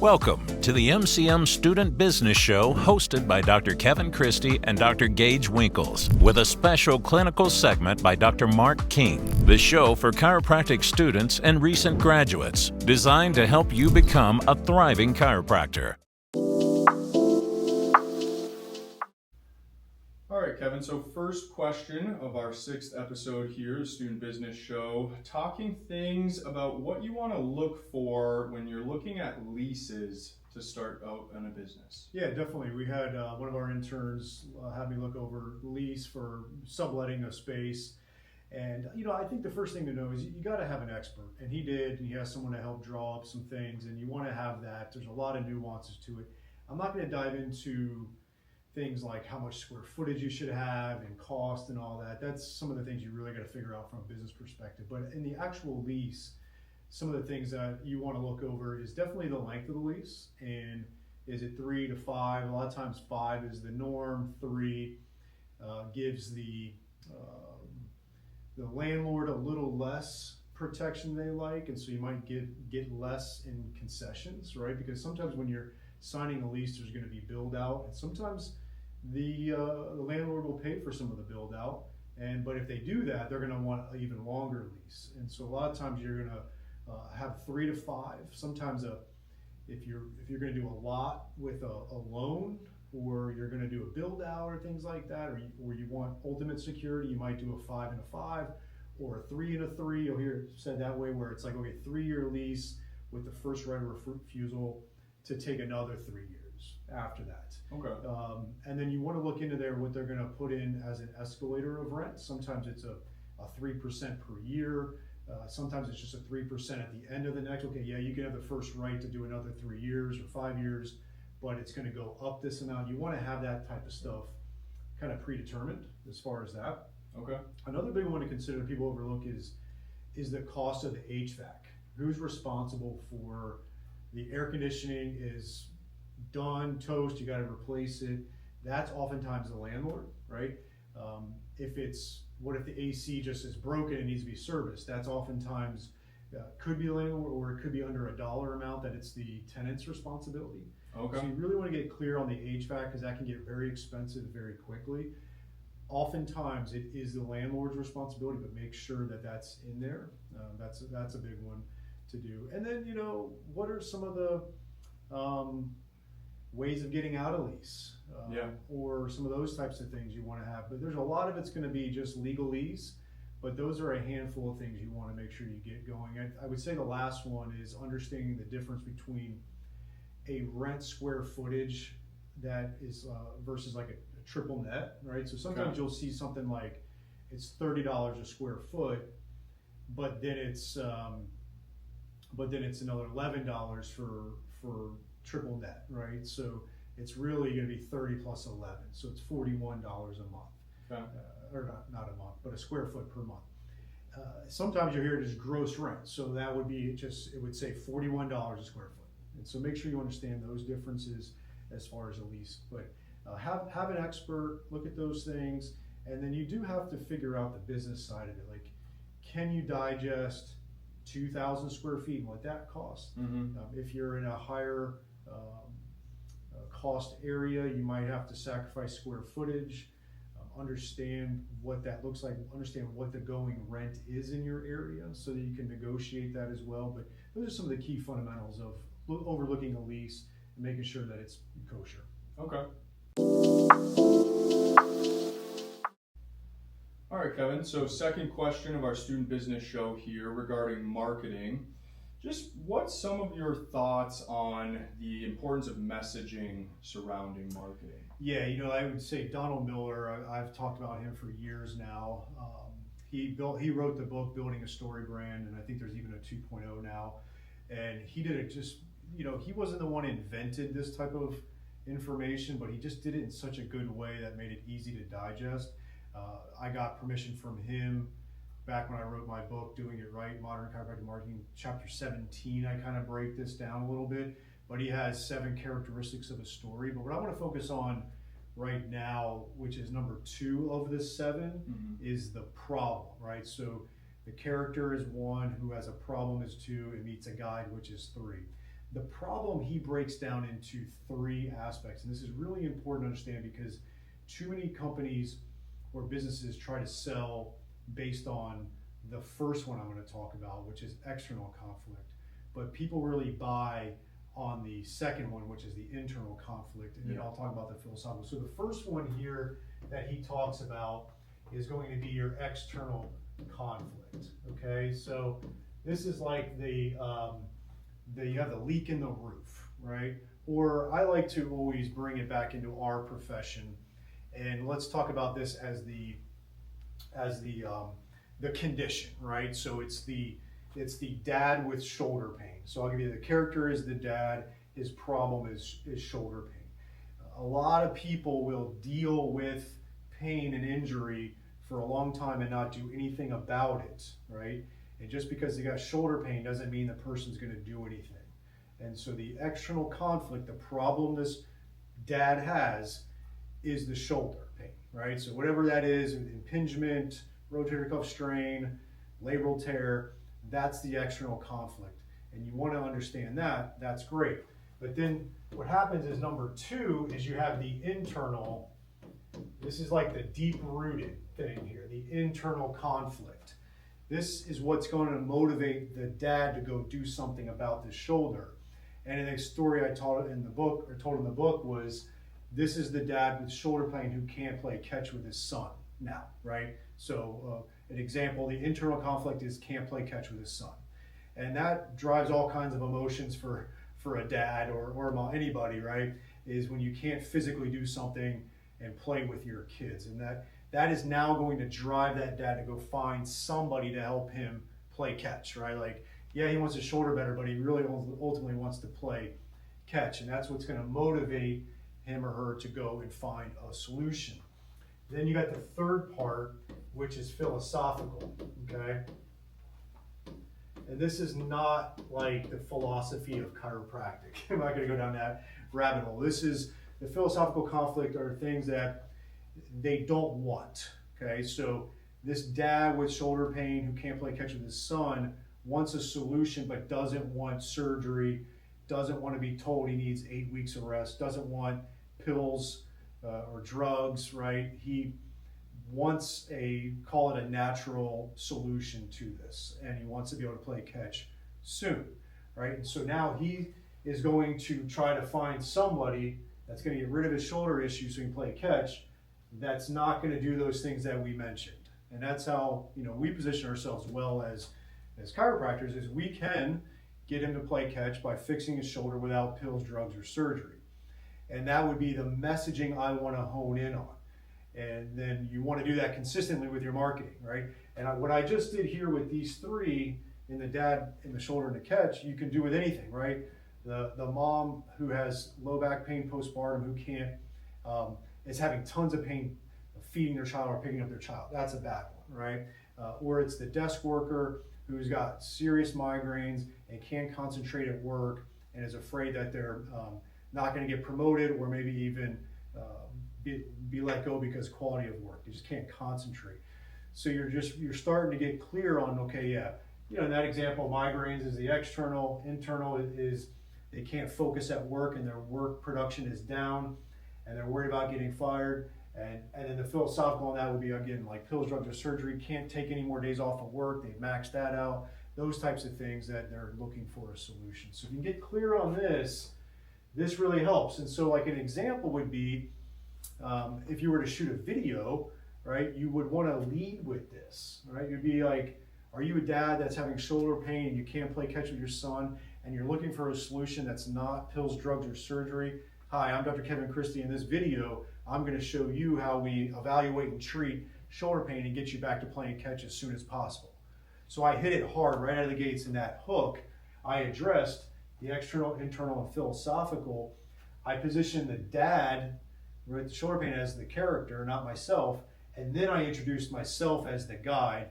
Welcome to the MCM Student Business Show hosted by Dr. Kevin Christie and Dr. Gage Winkles, with a special clinical segment by Dr. Mark King. The show for chiropractic students and recent graduates, designed to help you become a thriving chiropractor. All right, Kevin, so first question of our 6th episode here, the Student Business Show, talking things about what you want to look for when you're looking at leases to start out in a business. Yeah, definitely. We had one of our interns have me look over lease for subletting a space. And, I think the first thing to know is you got to have an expert. And he did, and he has someone to help draw up some things, and you want to have that. There's a lot of nuances to it. I'm not going to dive into things like how much square footage you should have and cost and all that. That's some of the things you really got to figure out from a business perspective. But in the actual lease, some of the things that you want to look over is definitely the length of the lease. And is it 3 to 5? A lot of times 5 is the norm. 3 gives the landlord a little less protection they like, and so you might get less in concessions, right? Because sometimes when you're signing a lease, there's going to be build out, and sometimes the landlord will pay for some of the build out. But if they do that, they're going to want an even longer lease. And so a lot of times you're going to have 3 to 5. Sometimes if you're going to do a lot with a loan, or you're going to do a build out or things like that, or you want ultimate security, you might do a 5 and a 5 or a 3 and a 3. You'll hear it said that way, where it's like, okay, 3-year lease with the first right of refusal to take another 3 years after that. Okay. And then you want to look into there what they're going to put in as an escalator of rent. Sometimes it's a 3% per year. Sometimes it's just a 3% at the end of the next. Okay, yeah, you can have the first right to do another 3 years or 5 years, but it's going to go up this amount. You want to have that type of stuff kind of predetermined as far as that. Okay. Another big one to consider that people overlook is the cost of the HVAC. Who's responsible for the air conditioning is done, toast, you got to replace it. That's oftentimes the landlord, right? What if the AC just is broken and needs to be serviced? That's oftentimes could be the landlord, or it could be under a dollar amount that it's the tenant's responsibility. Okay. So you really want to get clear on the HVAC, because that can get very expensive very quickly. Oftentimes it is the landlord's responsibility, but make sure that that's in there. That's a big one to do. And then, what are some of the ways of getting out of lease, or some of those types of things you want to have. But there's a lot of it's going to be just legalese, but those are a handful of things you want to make sure you get going. I would say the last one is understanding the difference between a rent square footage that is versus like a triple net, right? So sometimes you'll see something like it's $30 a square foot, but then it's another $11 for triple net, right? So it's really going to be 30 plus 11, so it's $41 a month. Okay. Or not a month, but a square foot per month. Sometimes you hear it as gross rent, so that would be it would say $41 a square foot. And so make sure you understand those differences as far as a lease. But have an expert look at those things, and then you do have to figure out the business side of it. Like, can you digest 2,000 square feet and what that costs? Mm-hmm. If you're in a higher cost area, you might have to sacrifice square footage. Understand what that looks like, understand what the going rent is in your area so that you can negotiate that as well. But those are some of the key fundamentals of overlooking a lease and making sure that it's kosher. Okay. All right, Kevin. So second question of our Student Business Show here regarding marketing. Just what's some of your thoughts on the importance of messaging surrounding marketing? Yeah, I would say Donald Miller, I've talked about him for years now. He wrote the book Building a Story Brand, and I think there's even a 2.0 now. And he did it just, he wasn't the one who invented this type of information, but he just did it in such a good way that made it easy to digest. I got permission from him back when I wrote my book, Doing It Right, Modern Chiropractic Marketing, chapter 17. I kind of break this down a little bit, but he has 7 characteristics of a story. But what I want to focus on right now, which is number 2 of the 7, mm-hmm. is the problem, right? So the character is 1, who has a problem is 2, and meets a guide, which is 3. The problem he breaks down into three aspects, and this is really important to understand because too many companies or businesses try to sell based on the first one I'm going to talk about, which is external conflict, but people really buy on the second one, which is the internal conflict, and then I'll talk about the philosophical. So the first one here that he talks about is going to be your external conflict. Okay, so this is like you have the leak in the roof, right? Or I like to always bring it back into our profession, and let's talk about this as the condition, right? So it's the dad with shoulder pain. So I'll give you the character is the dad. His problem is shoulder pain. A lot of people will deal with pain and injury for a long time and not do anything about it, right? And just because they got shoulder pain doesn't mean the person's going to do anything. And so the external conflict, the problem this dad has, is the shoulder pain, right? So whatever that is, impingement, rotator cuff strain, labral tear, that's the external conflict. And you want to understand that, that's great. But then what happens is number two is you have the internal, this is like the deep-rooted thing here, the internal conflict. This is what's going to motivate the dad to go do something about the shoulder. And in a story I told in the book was, this is the dad with shoulder pain who can't play catch with his son now, right? So an example, the internal conflict is can't play catch with his son. And that drives all kinds of emotions for a dad or anybody, right? Is when you can't physically do something and play with your kids. And that is now going to drive that dad to go find somebody to help him play catch, right? Like, yeah, he wants his shoulder better, but he really ultimately wants to play catch. And that's what's going to motivate him or her to go and find a solution. Then you got the third part, which is philosophical, okay? And this is not like the philosophy of chiropractic. I'm not going to go down that rabbit hole. This is the philosophical conflict are things that they don't want, okay? So this dad with shoulder pain who can't play catch with his son wants a solution but doesn't want surgery, doesn't want to be told he needs 8 weeks of rest, doesn't want pills or drugs, right? He wants call it a natural solution to this, and he wants to be able to play catch soon, right? And so now he is going to try to find somebody that's going to get rid of his shoulder issue so he can play catch, that's not going to do those things that we mentioned. And that's how, we position ourselves well as chiropractors, is we can get him to play catch by fixing his shoulder without pills, drugs, or surgery. And that would be the messaging I want to hone in on. And then you want to do that consistently with your marketing, right? And what I just did here with these three, in the dad, in the shoulder, and the catch, you can do with anything, right? The mom who has low back pain postpartum, who can't, is having tons of pain feeding their child or picking up their child. That's a bad one, right? Or it's the desk worker who's got serious migraines and can't concentrate at work and is afraid that they're not going to get promoted or maybe even be let go because quality of work. They just can't concentrate. So you're starting to get clear on, okay, yeah, in that example, migraines is the external. Internal is they can't focus at work and their work production is down and they're worried about getting fired. And then the philosophical on that would be, again, like pills, drugs, or surgery, can't take any more days off of work, they've maxed that out, those types of things that they're looking for a solution. So if you can get clear on this really helps. And so like an example would be, if you were to shoot a video, right, you would want to lead with this, right? You'd be like, are you a dad that's having shoulder pain and you can't play catch with your son and you're looking for a solution that's not pills, drugs, or surgery? Hi, I'm Dr. Kevin Christie. In this video, I'm going to show you how we evaluate and treat shoulder pain and get you back to playing catch as soon as possible. So I hit it hard right out of the gates in that hook. I addressed the external, internal, and philosophical. I positioned the dad with the shoulder pain as the character, not myself, and then I introduced myself as the guide.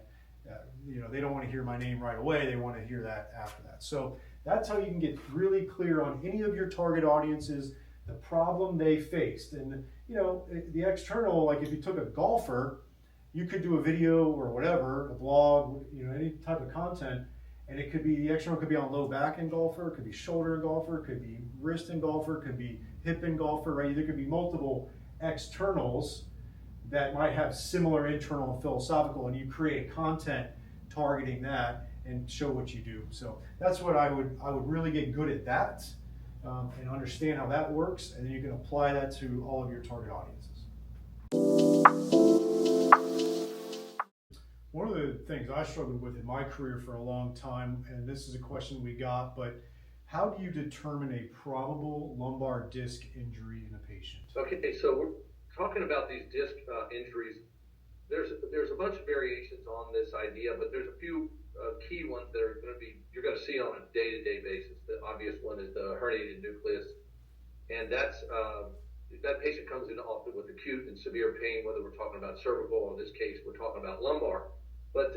They don't want to hear my name right away. They want to hear that after that. So that's how you can get really clear on any of your target audiences, the problem they faced. And the external, like if you took a golfer, you could do a video or whatever, a blog, any type of content, And it could be, the external could be on low back engulfer, it could be shoulder engulfer, it could be wrist engulfer, it could be hip engulfer, right? There could be multiple externals that might have similar internal and philosophical, and you create content targeting that and show what you do. So that's what I would really get good at that, and understand how that works, and then you can apply that to all of your target audiences. One of the things I struggled with in my career for a long time, and this is a question we got, but how do you determine a probable lumbar disc injury in a patient? Okay, so we're talking about these disc injuries. There's a bunch of variations on this idea, but there's a few key ones that are going to be, you're going to see on a day-to-day basis. The obvious one is the herniated nucleus, and that's that patient comes in often with acute and severe pain, whether we're talking about cervical, or in this case, we're talking about lumbar. But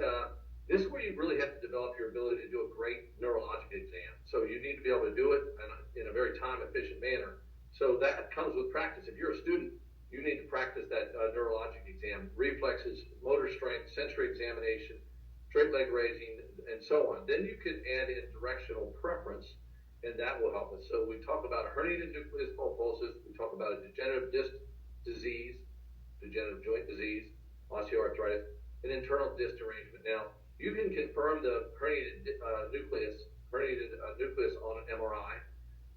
this is where you really have to develop your ability to do a great neurologic exam. So you need to be able to do it in a very time-efficient manner. So that comes with practice. If you're a student, you need to practice that neurologic exam, reflexes, motor strength, sensory examination, straight leg raising, and so on. Then you can add in directional preference, and that will help us. So we talk about a herniated nucleus pulposus, we talk about a degenerative disc disease, degenerative joint disease, osteoarthritis, an internal disc derangement. Now, you can confirm the herniated nucleus on an MRI.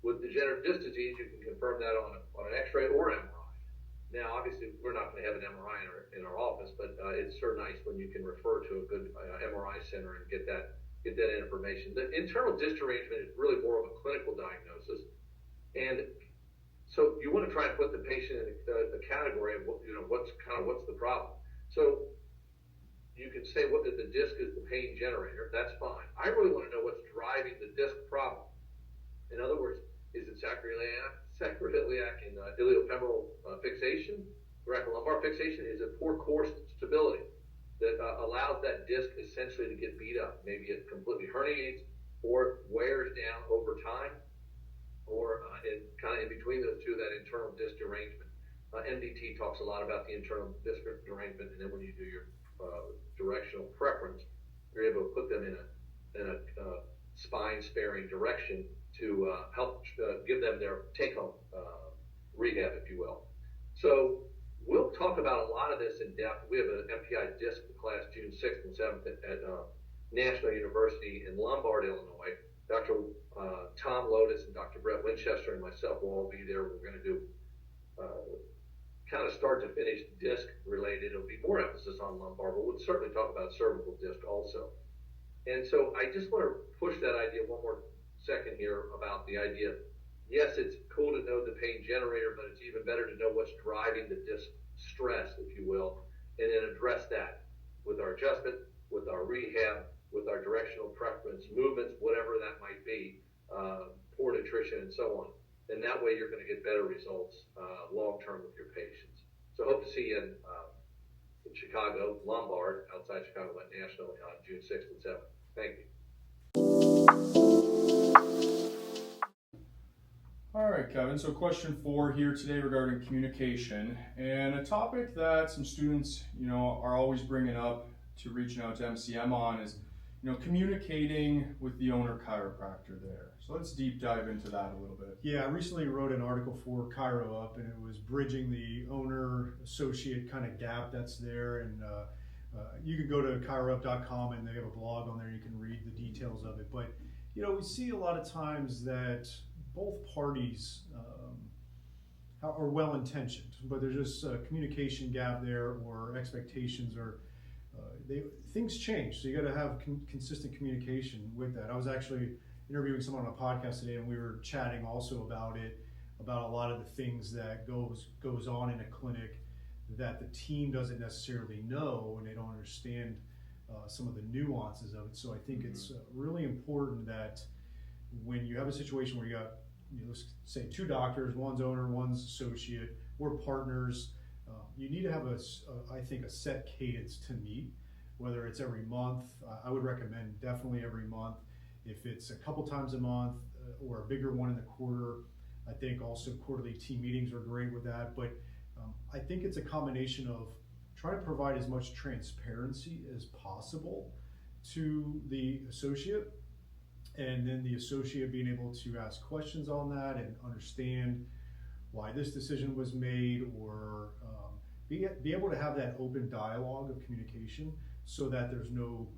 With degenerative disc disease, you can confirm that on an X-ray or MRI. Now, obviously, we're not going to have an MRI in our office, but it's sure nice when you can refer to a good MRI center and get that information. The internal disc derangement is really more of a clinical diagnosis, and so you want to try and put the patient in the category of what's the problem. So you can say what the disc is the pain generator. That's fine. I really want to know what's driving the disc problem. In other words, is it sacroiliac and iliofemoral fixation, thoracolumbar fixation? Is it poor core stability that allows that disc essentially to get beat up? Maybe it completely herniates, or it wears down over time, or kind of in between those two, that internal disc derangement. MDT talks a lot about the internal disc derangement, and then when you do your directional preference, you're able to put them in a spine-sparing direction to help give them their take-home rehab, if you will. So we'll talk about a lot of this in depth. We have an MPI disc class June 6th and 7th at National University in Lombard, Illinois. Dr. Tom Lotus and Dr. Brett Winchester and myself will all be there. We're going to do kind of start to finish disc related. It'll be more emphasis on lumbar, but we'll certainly talk about cervical disc also. And so I just want to push that idea one more second here about the idea. Yes, it's cool to know the pain generator, but it's even better to know what's driving the disc stress, if you will, and then address that with our adjustment, with our rehab, with our directional preference, movements, whatever that might be, poor nutrition, and so on. And that way you're going to get better results long-term with your patients. So hope to see you in Chicago, Lombard, outside Chicago at National on June 6th and 7th. Thank you. All right, Kevin, so question 4 here today regarding communication, and a topic that some students, are always bringing up to reaching out to MCM on is, communicating with the owner chiropractor there. So let's deep dive into that a little bit. Yeah, I recently wrote an article for Chiro Up, and it was bridging the owner-associate kind of gap that's there. And you can go to chiroup.com, and they have a blog on there. You can read the details of it. But, we see a lot of times that both parties are well-intentioned, but there's just a communication gap there, or expectations, or things change. So you got to have consistent communication with that. I was actually interviewing someone on a podcast today, and we were chatting also about a lot of the things that goes on in a clinic that the team doesn't necessarily know, and they don't understand some of the nuances of it. So I think it's really important that when you have a situation where you got, let's say 2 doctors, one's owner, one's associate, or partners, you need to have I think a set cadence to meet, whether it's every month. I would recommend definitely every month. If it's a couple times a month or a bigger one in the quarter, I think also quarterly team meetings are great with that. But I think it's a combination of trying to provide as much transparency as possible to the associate and then the associate being able to ask questions on that and understand why this decision was made, or be able to have that open dialogue of communication so that there's no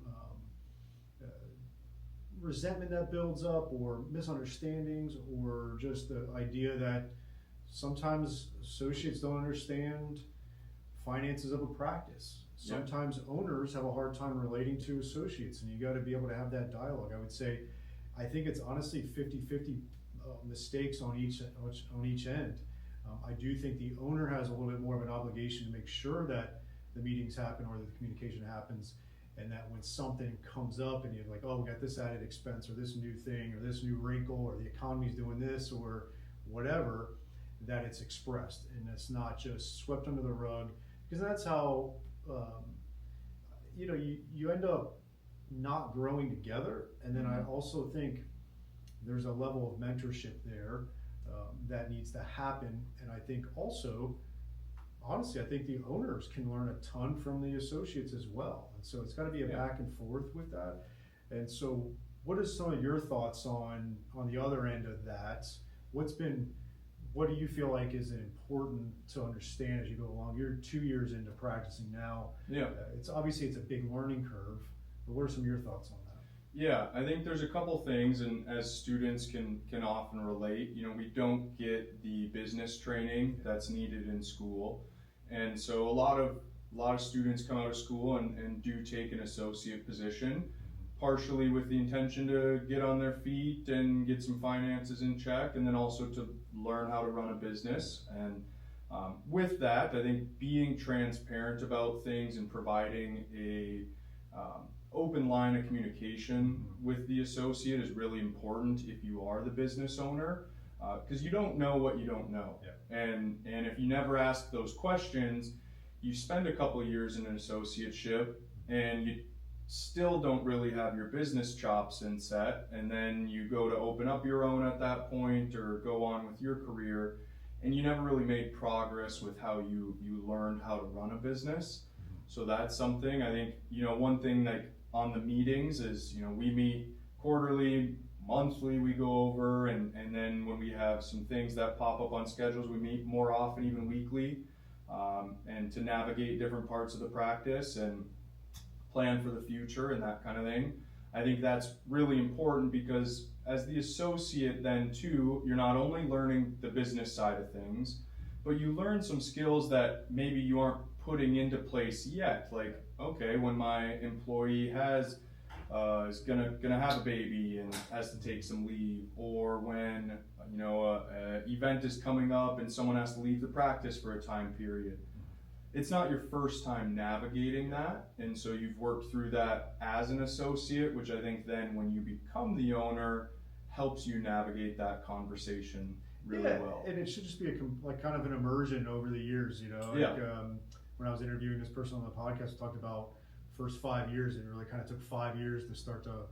resentment that builds up, or misunderstandings, or just the idea that sometimes associates don't understand finances of a practice. Sometimes owners have a hard time relating to associates, and you got to be able to have that dialogue. I would say, I think it's honestly 50-50 mistakes on each end. I do think the owner has a little bit more of an obligation to make sure that the meetings happen or the communication happens, and that when something comes up and you're like, oh, we got this added expense or this new thing or this new wrinkle or the economy's doing this or whatever, that it's expressed and it's not just swept under the rug, because that's how you end up not growing together. And then I also think there's a level of mentorship there that needs to happen. And I think also, honestly, I think the owners can learn a ton from the associates as well. And so it's got to be a back and forth with that. And so what are some of your thoughts on the other end of that? What do you feel like is important to understand as you go along? You're 2 years into practicing now. It's obviously a big learning curve, but what are some of your thoughts on that? Yeah, I think there's a couple things, and as students can often relate, we don't get the business training that's needed in school. And so a lot of students come out of school and do take an associate position, partially with the intention to get on their feet and get some finances in check, and then also to learn how to run a business. And with that, I think being transparent about things and providing a open line of communication with the associate is really important if you are the business owner, because you don't know what you don't know. And if you never ask those questions, you spend a couple of years in an associateship and you still don't really have your business chops in set, and then you go to open up your own at that point or go on with your career, and you never really made progress with how you learned how to run a business. So that's something I think, one thing like on the meetings is, we meet quarterly, monthly we go over, and then when we have some things that pop up on schedules, we meet more often, even weekly, and to navigate different parts of the practice and plan for the future and that kind of thing. I think that's really important, because as the associate then too, you're not only learning the business side of things, but you learn some skills that maybe you aren't putting into place yet. Like, okay, when my employee is gonna have a baby and has to take some leave, or when a event is coming up and someone has to leave the practice for a time period. It's not your first time navigating that, and so you've worked through that as an associate, which I think then when you become the owner helps you navigate that conversation really well. And it should just be kind of an immersion over the years, when I was interviewing this person on the podcast, we talked about first 5 years. It really kind of took 5 years to start to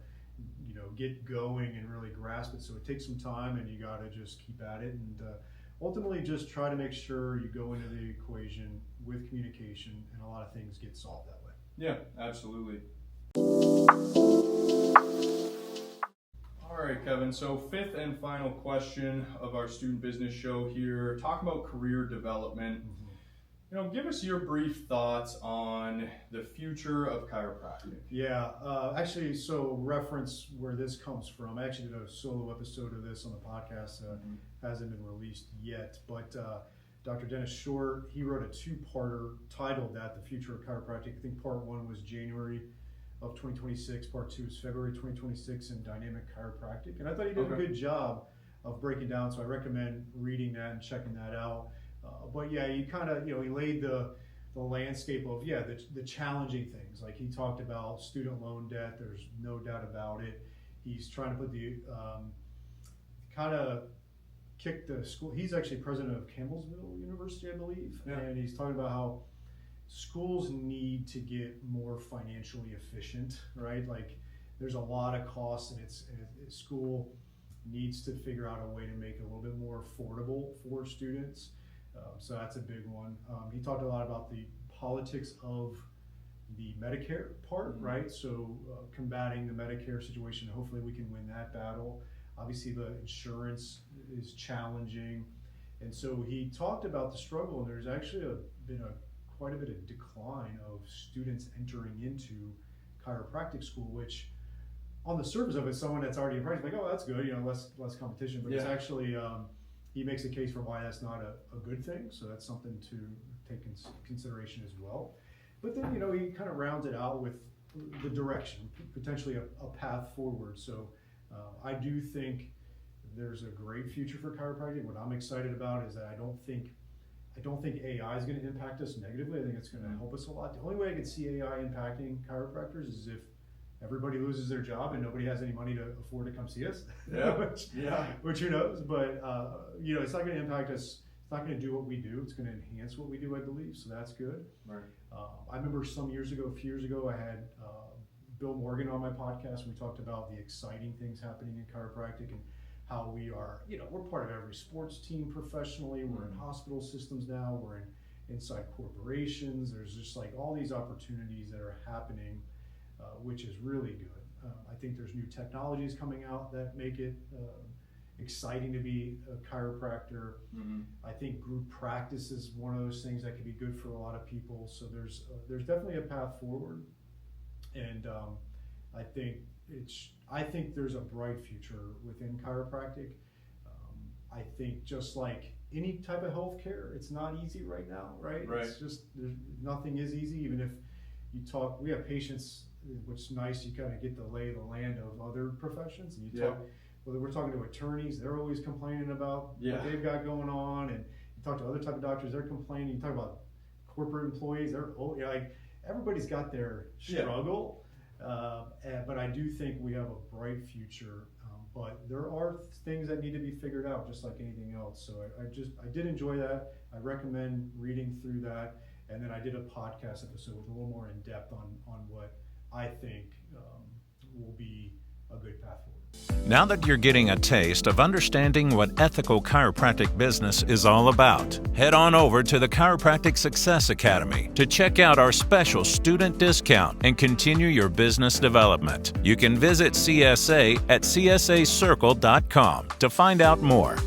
get going and really grasp it. So it takes some time, and you got to just keep at it, and ultimately just try to make sure you go into the equation with communication, and a lot of things get solved that way. Yeah, absolutely. All right, Kevin, so fifth and final question of our student business show here, talk about career development. Give us your brief thoughts on the future of chiropractic. Yeah, actually, so reference where this comes from. I actually did a solo episode of this on the podcast. Hasn't been released yet, but Dr. Dennis Short, he wrote a two-parter titled that, The Future of Chiropractic. I think part one was January of 2026, part two is February 2026 in Dynamic Chiropractic. And I thought he did a good job of breaking down, so I recommend reading that and checking that out. But yeah, he kind of, he laid the landscape of, the challenging things. Like he talked about student loan debt, there's no doubt about it. He's trying to put the, kind of kick the school. He's actually president of Campbellsville University, I believe. Yeah. And he's talking about how schools need to get more financially efficient, right? Like there's a lot of costs, and school needs to figure out a way to make it a little bit more affordable for students. So that's a big one. He talked a lot about the politics of the Medicare part, right? So combating the Medicare situation, hopefully we can win that battle. Obviously the insurance is challenging. And so he talked about the struggle, and there's actually been quite a bit of decline of students entering into chiropractic school, which on the surface of it, someone that's already in practice, like, oh, that's good, less competition, but it's actually, he makes a case for why that's not a good thing. So that's something to take consideration as well. But then, he kind of rounds it out with the direction, potentially a path forward. So I do think there's a great future for chiropractic. What I'm excited about is that I don't think AI is going to impact us negatively. I think it's going to help us a lot. The only way I could see AI impacting chiropractors is if everybody loses their job and nobody has any money to afford to come see us. Which who knows? But it's not going to impact us. It's not going to do what we do. It's going to enhance what we do, I believe. So that's good. Right. I remember a few years ago, I had Bill Morgan on my podcast, and we talked about the exciting things happening in chiropractic and how we are, we're part of every sports team professionally. We're in hospital systems now. We're inside corporations. There's just like all these opportunities that are happening, which is really good. I think there's new technologies coming out that make it exciting to be a chiropractor. I think group practice is one of those things that could be good for a lot of people. So there's definitely a path forward, and I think there's a bright future within chiropractic. I think just like any type of healthcare, it's not easy right now, right? It's just nothing is easy. Even if we have patients, which is nice. You kind of get the lay of the land of other professions, and whether we're talking to attorneys, they're always complaining about what they've got going on, and you talk to other type of doctors, they're complaining. You talk about corporate employees, everybody's got their struggle, but I do think we have a bright future. But there are things that need to be figured out, just like anything else. So I did enjoy that. I recommend reading through that, and then I did a podcast episode with a little more in depth on what I think will be a good path forward. Now that you're getting a taste of understanding what ethical chiropractic business is all about, head on over to the Chiropractic Success Academy to check out our special student discount and continue your business development. You can visit CSA at csacircle.com to find out more.